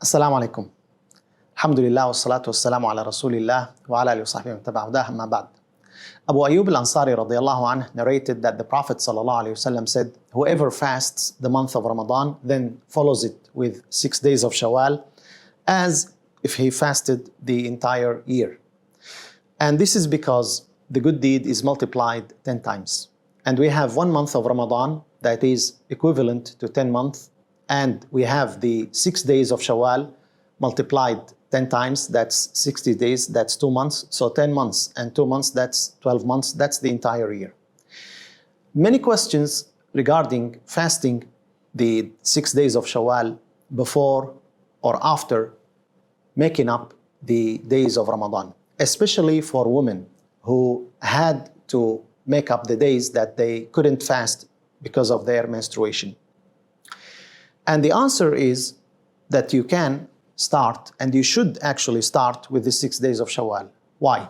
السلام عليكم. الحمد لله والصلاة والسلام على رسول الله وعلى آله وصحبه ومن تبعه هداه أما بعد. Abu Ayyub al-Ansari radiyallahu anhu narrated that the Prophet sallallahu alayhi wasallam said, whoever fasts the month of Ramadan then follows it with 6 days of shawwal as if he fasted the entire year. And this is because the good deed is multiplied 10 times. And we have 1 month of Ramadan that is equivalent to 10 months. And we have the 6 days of Shawwal multiplied 10 times, that's 60 days, that's 2 months. So 10 months and 2 months, that's 12 months, that's the entire year. Many questions regarding fasting the 6 days of Shawwal before or after making up the days of Ramadan, especially for women who had to make up the days that they couldn't fast because of their menstruation. And the answer is that you can start, and you should actually start with the 6 days of Shawwal. Why?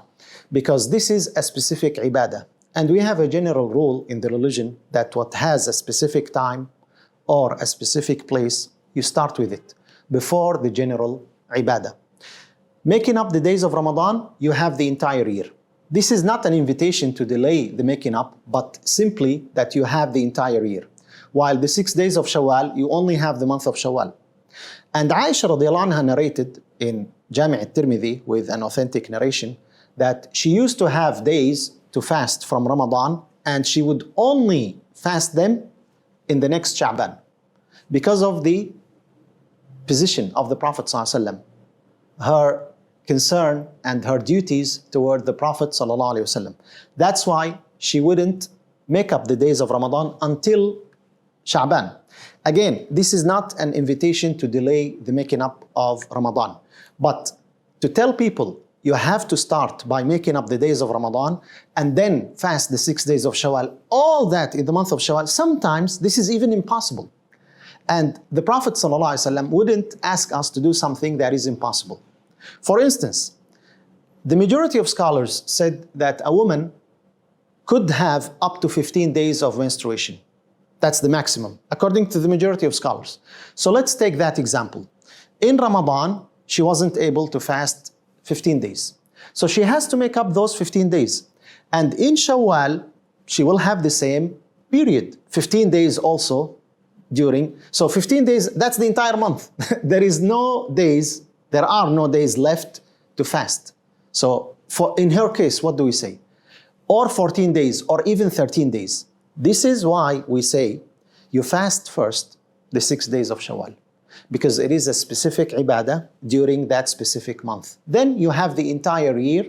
Because this is a specific ibadah. And we have a general rule in the religion that what has a specific time or a specific place, you start with it before the general ibadah. Making up the days of Ramadan, you have the entire year. This is not an invitation to delay the making up, but simply that you have the entire year. While the 6 days of Shawwal, you only have the month of Shawwal. And Aisha radiallahu anha narrated in Jami' al-Tirmidhi with an authentic narration that she used to have days to fast from Ramadan, and she would only fast them in the next Sha'ban because of the position of the Prophet ﷺ, her concern and her duties toward the Prophet ﷺ. That's why she wouldn't make up the days of Ramadan until Sha'ban. Again, this is not an invitation to delay the making up of Ramadan, but to tell people you have to start by making up the days of Ramadan and then fast the 6 days of Shawwal, all that in the month of Shawwal, sometimes this is even impossible. And the Prophet ﷺ wouldn't ask us to do something that is impossible. For instance, the majority of scholars said that a woman could have up to 15 days of menstruation. That's the maximum, according to the majority of scholars. So let's take that example. In Ramadan, she wasn't able to fast 15 days. So she has to make up those 15 days. And in Shawwal, she will have the same period, 15 days also during. So 15 days, that's the entire month. There are no days left to fast. So in her case, what do we say? Or 14 days, or even 13 days. This is why we say you fast first the 6 days of Shawwal, because it is a specific ibadah during that specific month. Then you have the entire year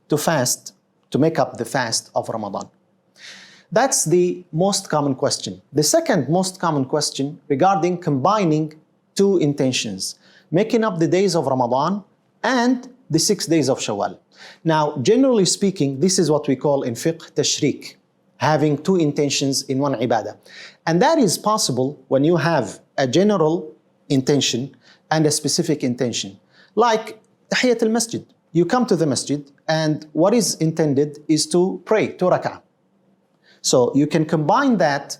to fast, to make up the fast of Ramadan. That's the most common question. The second most common question regarding combining two intentions, making up the days of Ramadan and the 6 days of Shawwal. Now, generally speaking, this is what we call in fiqh tashriq, having two intentions in one ibadah. And that is possible when you have a general intention and a specific intention. Like Tahiyyat al-Masjid. You come to the masjid and what is intended is to pray, 2 rak'ah. So you can combine that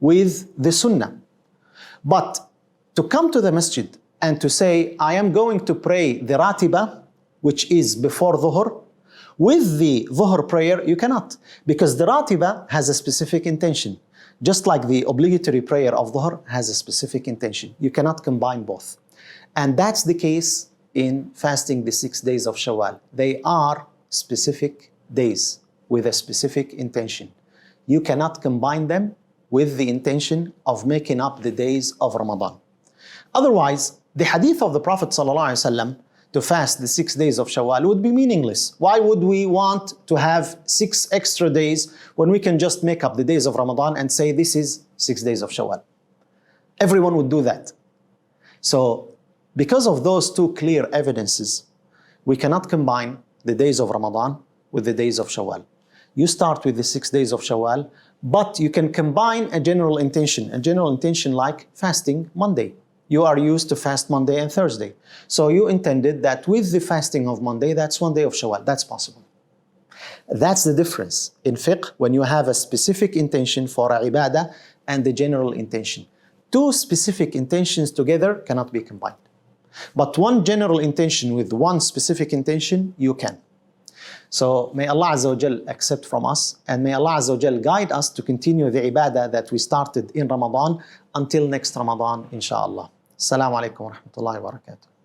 with the sunnah. But to come to the masjid and to say, I am going to pray the ratiba, which is before dhuhr, with the dhuhr prayer, you cannot, because the ratiba has a specific intention. Just like the obligatory prayer of dhuhr has a specific intention. You cannot combine both. And that's the case in fasting the 6 days of Shawwal. They are specific days with a specific intention. You cannot combine them with the intention of making up the days of Ramadan. Otherwise, the hadith of the Prophet ﷺ to fast the 6 days of Shawwal would be meaningless. Why would we want to have 6 extra days when we can just make up the days of Ramadan and say this is 6 days of Shawwal? Everyone would do that. So, because of those two clear evidences, we cannot combine the days of Ramadan with the days of Shawwal. You start with the 6 days of Shawwal, but you can combine a general intention like fasting Monday. You are used to fast Monday and Thursday. So you intended that with the fasting of Monday, that's 1 day of Shawwal. That's possible. That's the difference in fiqh when you have a specific intention for a ibadah and the general intention. Two specific intentions together cannot be combined. But one general intention with one specific intention, you can. So may Allah Azza wa Jal accept from us, and may Allah Azza wa Jal guide us to continue the ibadah that we started in Ramadan until next Ramadan, inshallah. Assalamu alaikum wa rahmatullahi wa barakatuh.